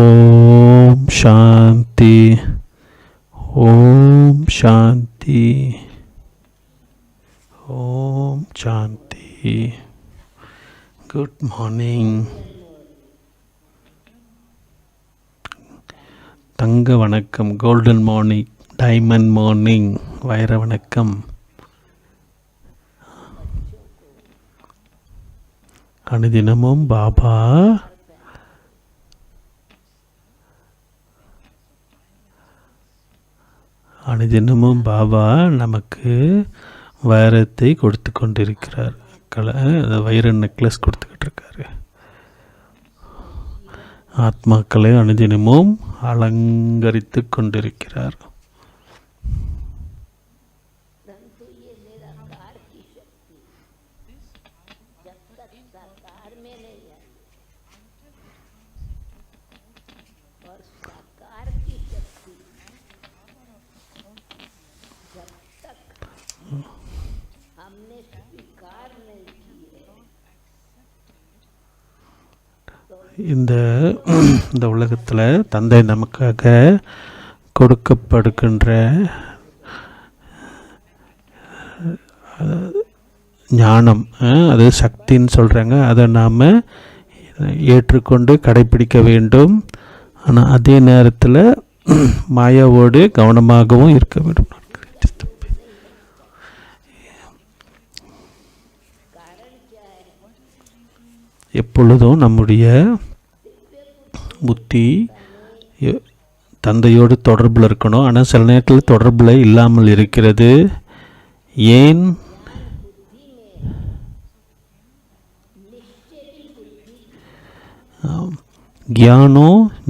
ஓம் சாந்தி. ஓம் சாந்தி. ஓம் சாந்தி. Good morning. தங்க வணக்கம். Golden morning, diamond morning, வைர வணக்கம். அனுதினமும் பாபா நமக்கு வைரத்தை கொடுத்து கொண்டிருக்கிறார். வைர நெக்லஸ் கொடுத்துக்கிட்டு இருக்காரு. ஆத்மாக்களை அனுதினமும் அலங்கரித்து கொண்டிருக்கிறார். இந்த உலகத்தில் தந்தை நமக்காக கொடுக்கப்படுகின்ற ஞானம், அது சக்தின்னு சொல்கிறாங்க. அதை நாம் ஏற்றுக்கொண்டு கடைப்பிடிக்க வேண்டும். ஆனால் அதே நேரத்தில் மாயாவோடு கவனமாகவும் இருக்க வேண்டும். எப்பொழுதும் நம்முடைய புத்தி தந்தையோடு தொடர்பில் இருக்கணும். ஆனால் சில நேரத்தில் தொடர்பில் இல்லாமல் இருக்கிறது. ஏன்?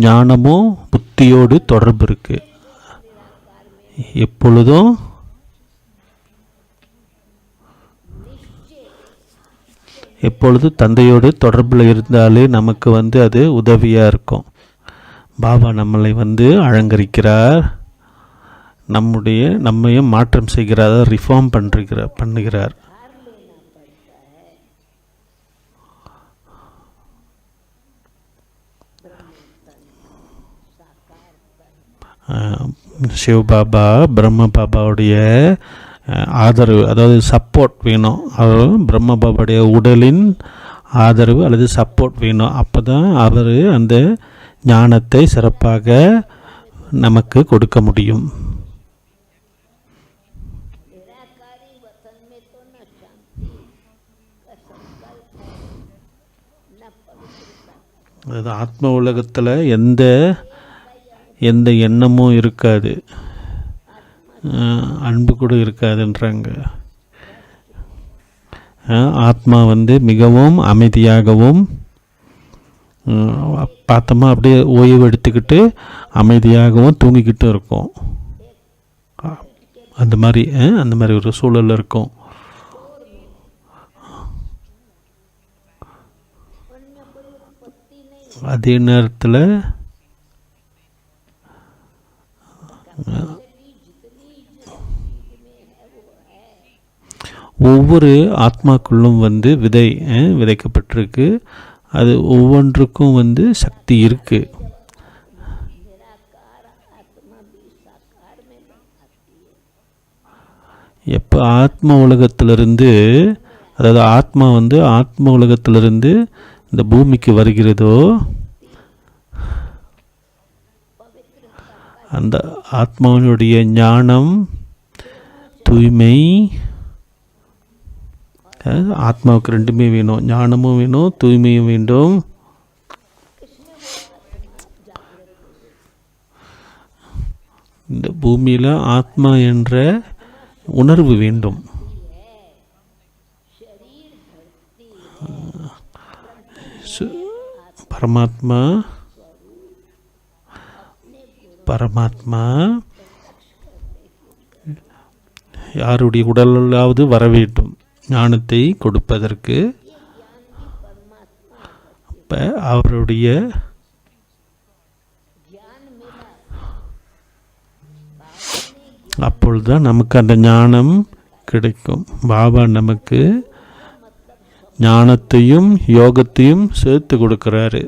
ஞானமும் புத்தியோடு தொடர்பு இருக்கு. எப்பொழுதும் தந்தையோடு தொடர்பில் இருந்தாலே நமக்கு அது உதவியாக இருக்கும். பாபா நம்மளை அலங்கரிக்கிறார், நம்மையும் மாற்றம் செய்கிறார், ரிஃபார்ம் பண்ணுகிறார். சிவபாபா பிரம்ம பாபாவுடைய ஆதரவு, அதாவது சப்போர்ட் வேணும். பிரம்ம பாபாவுடைய உடலின் ஆதரவு அல்லது சப்போர்ட் வேணும். அப்போ தான் அவர் அந்த ஞானத்தை சிறப்பாக நமக்கு கொடுக்க முடியும். அதாவது ஆத்ம உலகத்தில் எந்த எண்ணமும் இருக்காது, அன்பு கூட இருக்காதுன்றாங்க. ஆத்மா மிகவும் அமைதியாகவும் பார்த்தோமா அப்படியே ஓய்வு எடுத்துக்கிட்டு அமைதியாகவும் தூங்கிக்கிட்டு இருக்கும். அந்த மாதிரி ஒரு சூழல் இருக்கும். அதே நேரத்தில் ஒவ்வொரு ஆத்மாக்குள்ளும் விதை விதைக்கப்பட்டிருக்கு. அது ஒவ்வொன்றுக்கும் சக்தி இருக்கு. எப்போ ஆத்ம உலகத்திலிருந்து, அதாவது ஆத்மா ஆத்ம உலகத்திலிருந்து இந்த பூமிக்கு வருகிறதோ, அந்த ஆத்மாவினுடைய ஞானம், தூய்மை, ஆத்மாவுக்கு ரெண்டுமே வேணும். ஞானமும் வேணும், தூய்மையும் வேண்டும். இந்த பூமியில் ஆத்மா என்ற உணர்வு வேண்டும். பரமாத்மா யாருடைய உடலாவது வர வேண்டும் ஞானத்தை கொடுப்பதற்கு. அப்போ அவருடைய அப்பொழுதுதான் நமக்கு அந்த ஞானம் கிடைக்கும். பாபா நமக்கு ஞானத்தையும் யோகத்தையும் சேர்த்து கொடுக்கிறாரு.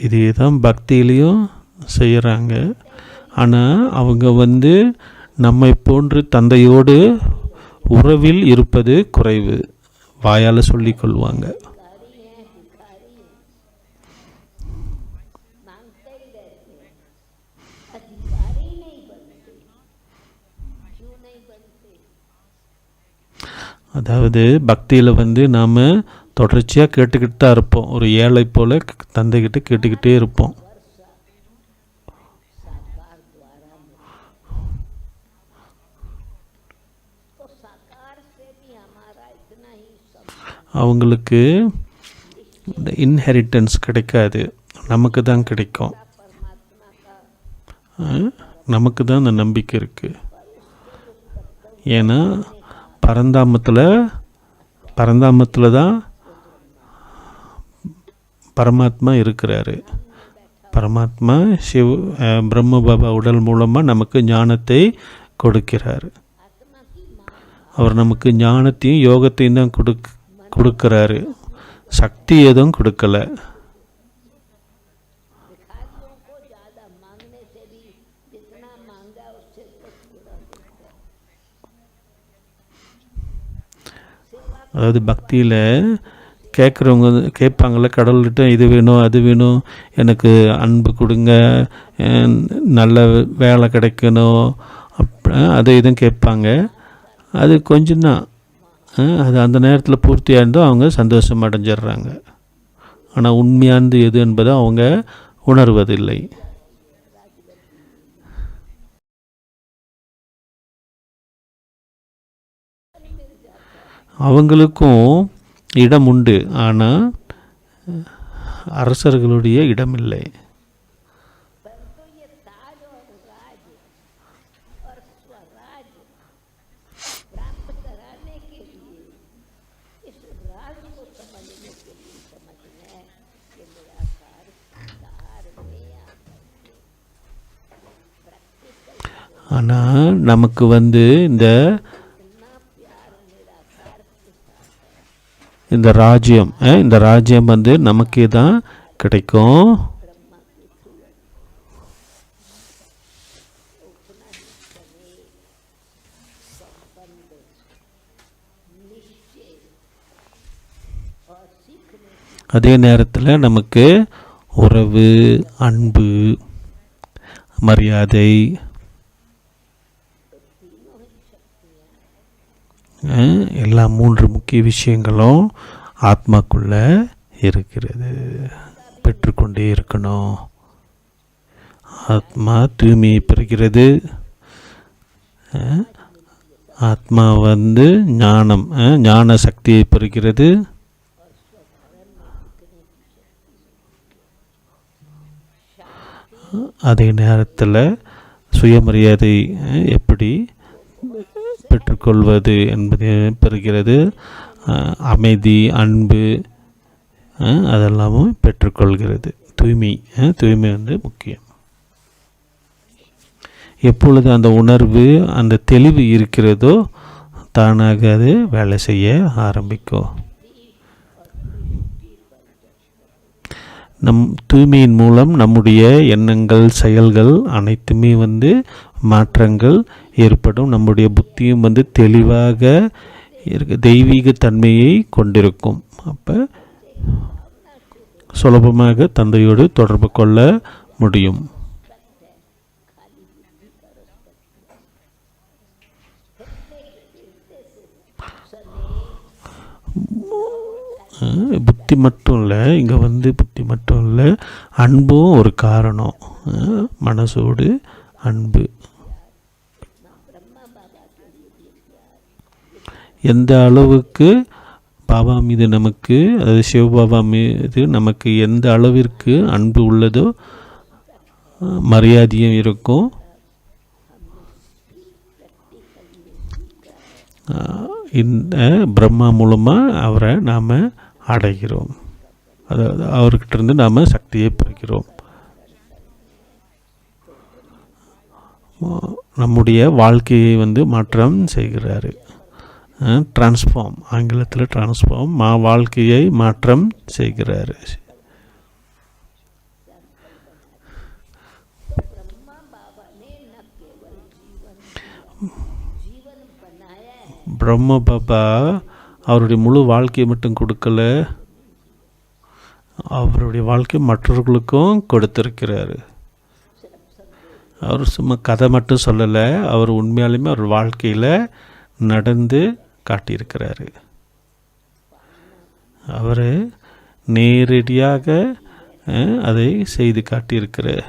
இதே தான் பக்தியிலையும் செய்கிறாங்க. ஆனால் அவங்க நம்மை போன்று தந்தையோடு உறவில் இருப்பது குறைவு, வாயால் சொல்லிக்கொள்வாங்க. அதாவது பக்தியில் நாம் தொடர்ச்சியாக கேட்டுக்கிட்டு தான் இருப்போம். ஒரு ஏழை போல் தந்தைக்கிட்ட கேட்டுக்கிட்டே இருப்போம். அவங்களுக்கு இந்த இன்ஹெரிட்டன்ஸ் கிடைக்காது, நமக்கு தான் கிடைக்கும். நமக்கு தான் அந்த நம்பிக்கை இருக்குது. ஏன்னா பரந்தாமத்தில் தான் பரமாத்மா இருக்கிறாரு. பரமாத்மா பிரம்ம பாபா உடல் மூலமாக நமக்கு ஞானத்தை கொடுக்கிறார். அவர் நமக்கு ஞானத்தையும் யோகத்தையும் தான் கொடுக்கிறாரு, சக்தி எதுவும் கொடுக்கல. அதாவது பக்தியில் கேட்குறவங்க கேட்பாங்கள்ல, கடவுள்கிட்ட இது வேணும் அது வேணும், எனக்கு அன்பு கொடுங்க, நல்ல வேலை கிடைக்கணும், அதை இதுவும் கேட்பாங்க. அது கொஞ்சம்தான், அது அந்த நேரத்தில் பூர்த்தியாக இருந்தோம் அவங்க சந்தோஷம் அடைஞ்சிடுறாங்க. ஆனால் உண்மையானது எது என்பதை அவங்க உணர்வதில்லை. அவங்களுக்கும் இடம் உண்டு, ஆனால் அரசர்களுடைய இடம் இல்லை. ஆனால் நமக்கு இந்த ராஜ்யம் நமக்கே தான் கிடைக்கும். அதே நேரத்தில் நமக்கு உறவு, அன்பு, மரியாதை, எல்லா 3 முக்கிய விஷயங்களும் ஆத்மாக்குள்ளே இருக்கிறது. பெற்றுக்கொண்டே இருக்கணும். ஆத்மா தூய்மையை பெறுகிறது. ஆத்மா ஞான சக்தியை பெறுகிறது. அதே நேரத்தில் சுயமரியாதை எப்படி பெற்றுக்கொள்வது என்பதை பெறுகிறது. அமைதி, அன்பு, அதெல்லாமும் பெற்றுக்கொள்கிறது. தூய்மை முக்கியம். எப்பொழுது அந்த உணர்வு, அந்த தெளிவு இருக்கிறதோ தானாக அது வேலை செய்ய ஆரம்பிக்கும். தூய்மையின் மூலம் நம்முடைய எண்ணங்கள், செயல்கள் அனைத்துமே மாற்றங்கள் ஏற்படும். நம்முடைய புத்தியும் தெளிவாக தெய்வீக தன்மையை கொண்டிருக்கும். அப்போ சுலபமாக தந்தையோடு தொடர்பு கொள்ள முடியும். புத்தி மட்டும் இல்லை, இங்கே புத்தி மட்டும் இல்லை, அன்பும் ஒரு காரணம். மனசோடு அன்பு. எந்த அளவுக்கு பாபா மீது நமக்கு, அதாவது சிவபாபா மீது நமக்கு எந்த அளவிற்கு அன்பு உள்ளதோ மரியாதையும் இருக்கும். இந்த பிரம்மா மூலமாக அவரை நாம் அடைகிறோம். அதாவது அவர்கிட்ட நாம் சக்தியை பெறுகிறோம். நம்முடைய வாழ்க்கையை மாற்றம் செய்கிறாரு. டிரான்ஸ்ஃபார்ம், ஆங்கிலத்தில் டிரான்ஸ்ஃபார்ம், வாழ்க்கையை மாற்றம் செய்கிறாரு. பிரம்ம பாபா அவருடைய முழு வாழ்க்கையை மட்டும் கொடுக்கல, அவருடைய வாழ்க்கை மற்றவர்களுக்கும் கொடுத்துருக்கிறாரு. அவர் சும்மா கதை மட்டும் சொல்லலை, அவர் உண்மையாலுமே அவர் வாழ்க்கையில் நடந்து காட்டியிருக்கிறாரு. அவர் நேரடியாக அதை செய்து காட்டியிருக்கிறார்.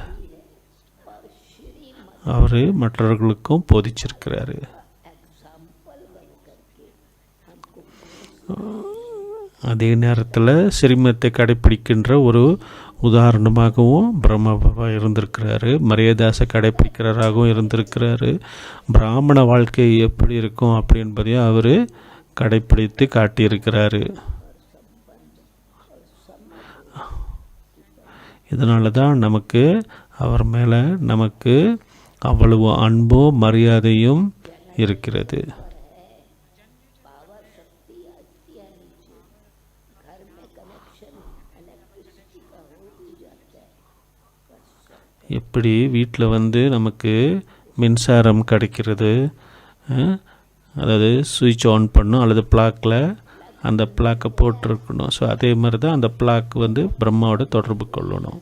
அவர் மற்றவர்களுக்கும் போதிச்சிருக்கிறாரு. அதே நேரத்தில் சிரமத்தை கடைப்பிடிக்கின்ற ஒரு உதாரணமாகவும் பிரம்ம பாபா இருந்திருக்கிறாரு. மரியாதாசை கடைப்பிடிக்கிறவராகவும் இருந்திருக்கிறாரு. பிராமண வாழ்க்கை எப்படி இருக்கும் அப்படி என்பதையும் அவர் கடைப்பிடித்து காட்டியிருக்கிறாரு. இதனால தான் நமக்கு அவர் மேலே நமக்கு அவ்வளவு அன்பும் மரியாதையும் இருக்கிறது. எப்படி வீட்டில் நமக்கு மின்சாரம் கிடைக்கிறது, அதாவது சுவிட்ச் ஆன் பண்ணும் அல்லது பிளாக்கில் அந்த பிளாக்கை போட்டிருக்கணும். ஸோ அதே மாதிரி தான் அந்த பிளாக் பிரம்மாவோட தொடர்பு கொள்ளணும்.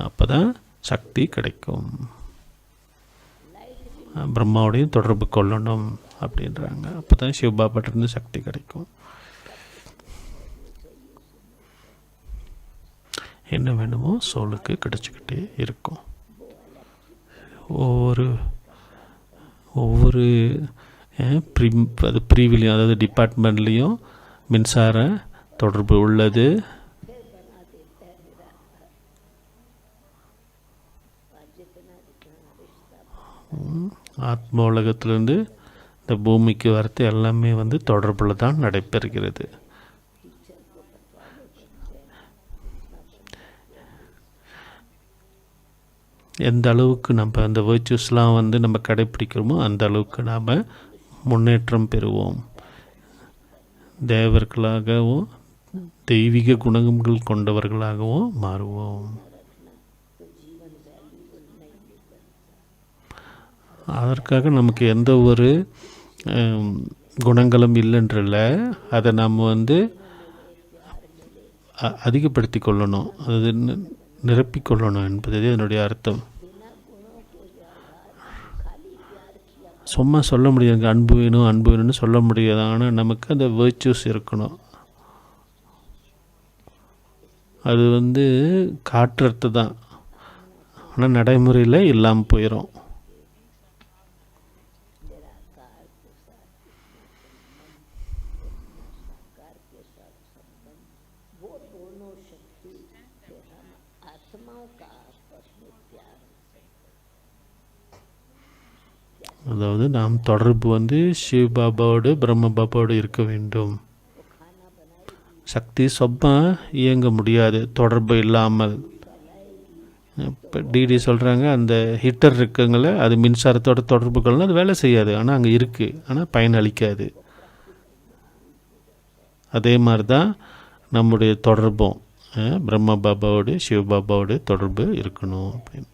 அப்போ தான் சக்தி கிடைக்கும். பிரம்மாவோடையும் தொடர்பு கொள்ளணும் அப்படின்றாங்க. அப்போ தான் சிவபாபாட்டிருந்து சக்தி கிடைக்கும். என்ன வேணுமோ சோலுக்கு கிடச்சிக்கிட்டே இருக்கும். ஒவ்வொரு பிரிவிலையும், அதாவது டிபார்ட்மெண்ட்லேயும் மின்சார தொடர்பு உள்ளது. ஆத்ம உலகத்திலேருந்து இந்த பூமிக்கு வரது எல்லாமே தொடர்பில் தான் நடைபெறுகிறது. எந்த அளவுக்கு நம்ம அந்த வேர்ச்சுஸ்லாம் நம்ம கடைப்பிடிக்கிறோமோ அந்த அளவுக்கு நாம் முன்னேற்றம் பெறுவோம். தேவர்களாகவும் தெய்வீக குணங்கள் கொண்டவர்களாகவும் மாறுவோம். அதற்காக நமக்கு எந்த ஒரு குணங்களும் இல்லைன்றல, அதை நாம் அதிகப்படுத்தி கொள்ளணும், அது நிரப்பிக்கொள்ளணும் என்பது அதனுடைய அர்த்தம். சும்மா சொல்ல முடியாது அன்பு வேணும் அன்பு வேணும்னு சொல்ல முடியாது. ஆனால் நமக்கு அந்த வேர்ச்சுஸ் இருக்கணும். அது காட்டுறது தான், ஆனால் நடைமுறையில் இல்லாமல் போயிடும். அதாவது நாம் தொடர்பு சிவபாபாவோடு பிரம்ம பாபாவோடு இருக்க வேண்டும். சக்தி சொப்பா இயங்க முடியாது தொடர்பு இல்லாமல். இப்போ டிடி சொல்கிறாங்க, அந்த ஹீட்டர் இருக்குங்கள அது மின்சாரத்தோட தொடர்புகள்லாம் அது வேலை செய்யாது, ஆனால் அங்கே இருக்குது, ஆனால் பயனளிக்காது. அதே மாதிரி தான் நம்முடைய தொடர்பும் பிரம்ம பாபாவோடு சிவபாபாவோடு தொடர்பு இருக்கணும் அப்படின்னு.